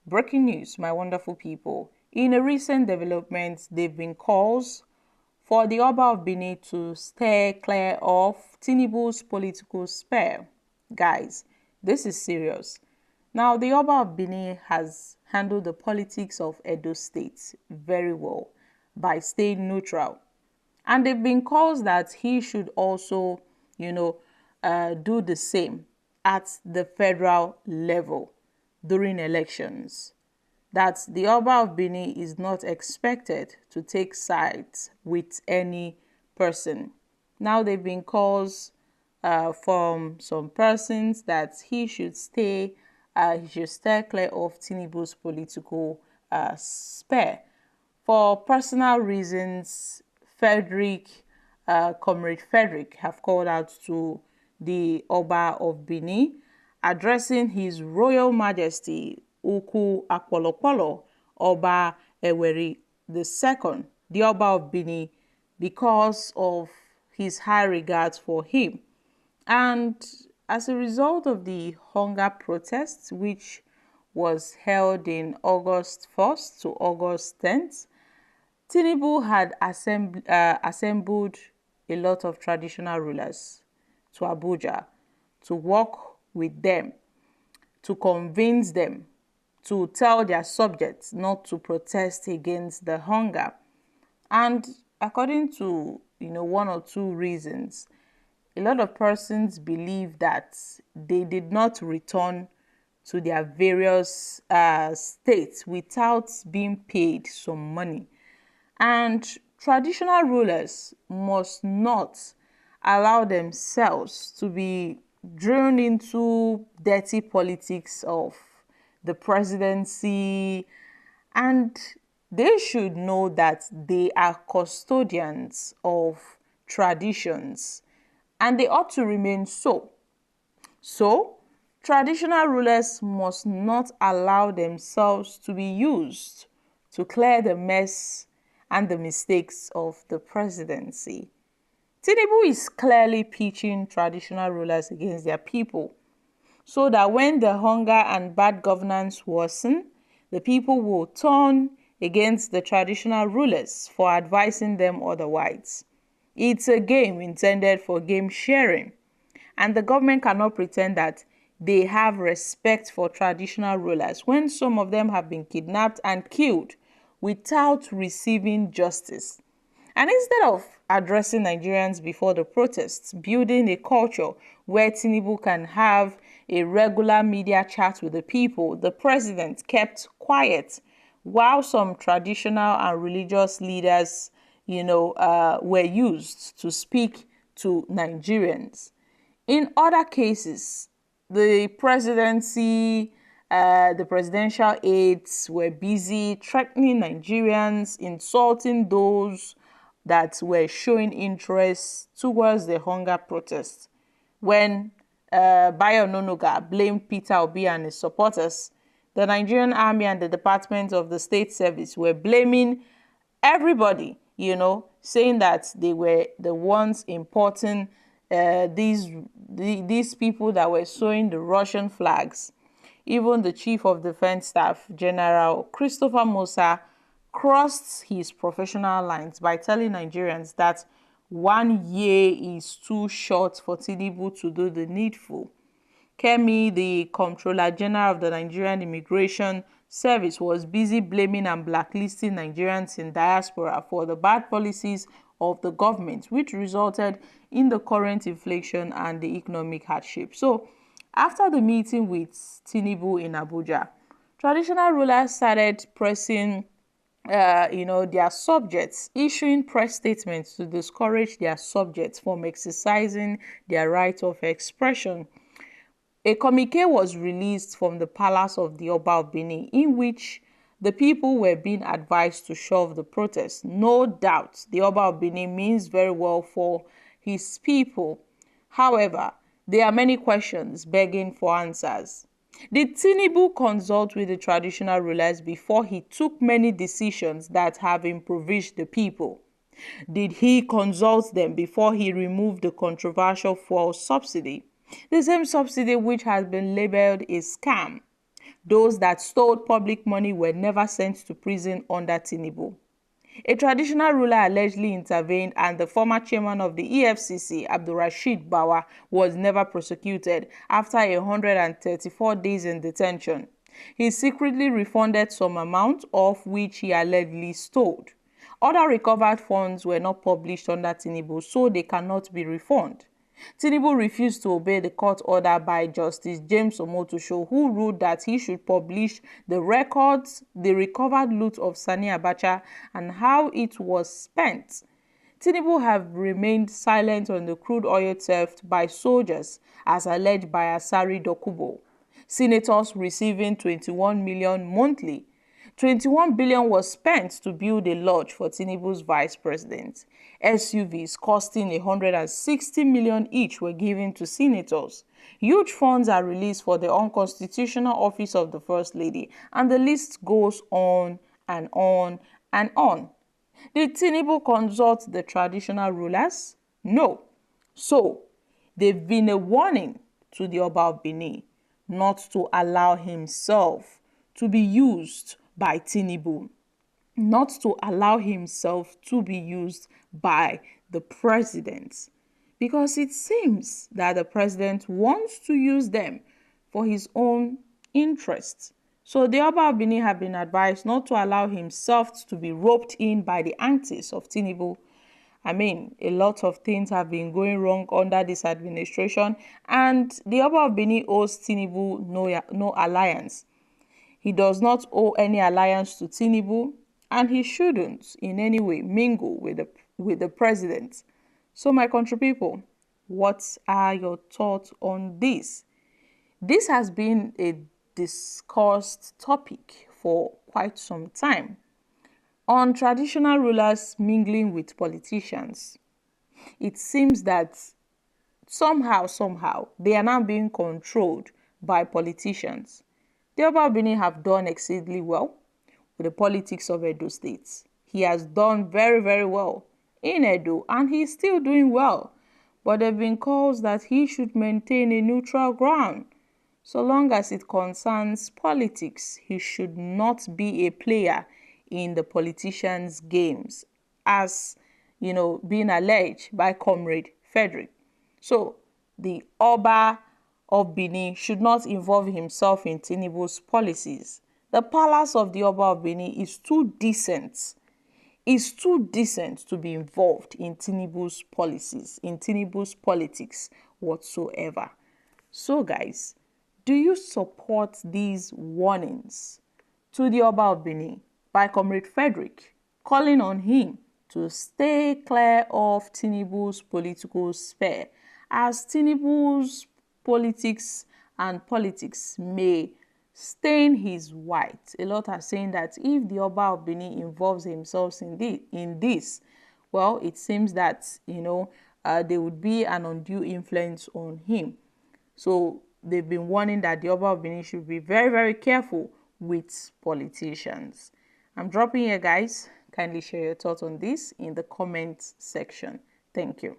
Breaking news, my wonderful people. In a recent development, there have been calls for the Oba of Benin to steer clear of Tinubu's political sphere. Guys, this is serious. Now, the Oba of Benin has handled the politics of Edo State very well by staying neutral. And there have been calls that he should also, do the same at the federal level during elections. That the Oba of Benin is not expected to take sides with any person. Now there have been calls from some persons that he should steer clear of Tinubu's political sphere. For personal reasons, Comrade Frederick have called out to the Oba of Benin, addressing His Royal Majesty Uku Akpolokpolo Oba Eweri II, the Oba of Benin, because of his high regards for him. And as a result of the hunger protests, which was held in August 1st to August 10th, Tinubu had assembled a lot of traditional rulers to Abuja to work with them, to convince them, to tell their subjects not to protest against the hunger. And according to one or two reasons, a lot of persons believe that they did not return to their various states without being paid some money. And traditional rulers must not allow themselves to be drawn into dirty politics of the presidency, and they should know that they are custodians of traditions and they ought to remain so. So, traditional rulers must not allow themselves to be used to clear the mess and the mistakes of the presidency. Tinubu is clearly pitching traditional rulers against their people, so that when the hunger and bad governance worsen, the people will turn against the traditional rulers for advising them otherwise. It's a game intended for game sharing, and the government cannot pretend that they have respect for traditional rulers when some of them have been kidnapped and killed without receiving justice. And instead of addressing Nigerians before the protests, building a culture where Tinubu can have a regular media chat with the people, the president kept quiet while some traditional and religious leaders, were used to speak to Nigerians. In other cases, the presidential aides were busy threatening Nigerians, insulting those that were showing interest towards the hunger protests. When Bayo Nonoga blamed Peter Obi and his supporters, the Nigerian Army and the Department of the State Service were blaming everybody, saying that they were the ones importing these people that were sewing the Russian flags. Even the Chief of Defense Staff, General Christopher Musa, crossed his professional lines by telling Nigerians that 1 year is too short for Tinubu to do the needful. Kemi, the Comptroller General of the Nigerian Immigration Service, was busy blaming and blacklisting Nigerians in diaspora for the bad policies of the government, which resulted in the current inflation and the economic hardship. So, after the meeting with Tinubu in Abuja, traditional rulers started pressing their subjects, issuing press statements to discourage their subjects from exercising their right of expression. A communique was released from the palace of the Oba of Benin, in which the people were being advised to shove the protest. No doubt, the Oba of Benin means very well for his people. However, there are many questions begging for answers. Did Tinubu consult with the traditional rulers before he took many decisions that have impoverished the people? Did he consult them before he removed the controversial fuel subsidy? The same subsidy which has been labeled a scam. Those that stole public money were never sent to prison under Tinubu. A traditional ruler allegedly intervened, and the former chairman of the EFCC, Abdulrasheed Bawa, was never prosecuted after 134 days in detention. He secretly refunded some amount of which he allegedly stole. Other recovered funds were not published under Tinubu, so they cannot be refunded. Tinubu refused to obey the court order by Justice James Omotosho, who ruled that he should publish the records, the recovered loot of Sani Abacha, and how it was spent. Tinubu have remained silent on the crude oil theft by soldiers, as alleged by Asari Dokubo. Senators receiving 21 million monthly. 21 billion was spent to build a lodge for Tinubu's vice president. SUVs costing 160 million each were given to senators. Huge funds are released for the unconstitutional office of the First Lady, and the list goes on and on and on. Did Tinubu consult the traditional rulers? No. So, they've been a warning to the Oba of Benin not to allow himself to be used by Tinubu, not to allow himself to be used by the president, because it seems that the president wants to use them for his own interests. So the Oba of Benin have been advised not to allow himself to be roped in by the antics of Tinubu. I mean, a lot of things have been going wrong under this administration, and the Oba of Benin owes Tinubu no alliance. He does not owe any alliance to Tinubu, and he shouldn't in any way mingle with the president. So my country people, what are your thoughts on this? This has been a discussed topic for quite some time on traditional rulers mingling with politicians. It seems that somehow, they are now being controlled by politicians. The Oba of Benin have done exceedingly well with the politics of Edo State. He has done very, very well in Edo, and he is still doing well. But there have been calls that he should maintain a neutral ground. So long as it concerns politics, he should not be a player in the politicians' games, as being alleged by Comrade Frederick. So the Oba of Benin should not involve himself in Tinubu's policies. The palace of the Oba of Benin is too decent. It's too decent to be involved in Tinubu's policies, in Tinubu's politics whatsoever. So guys, do you support these warnings to the Oba of Benin by Comrade Frederick, calling on him to stay clear of Tinubu's political sphere, as Tinubu's politics may stain his white? A lot are saying that if the Oba of Benin involves himself in this, well, it seems that there would be an undue influence on him. So they've been warning that the Oba of Benin should be very, very careful with politicians. I'm dropping here, guys. Kindly share your thoughts on this in the comment section. Thank you.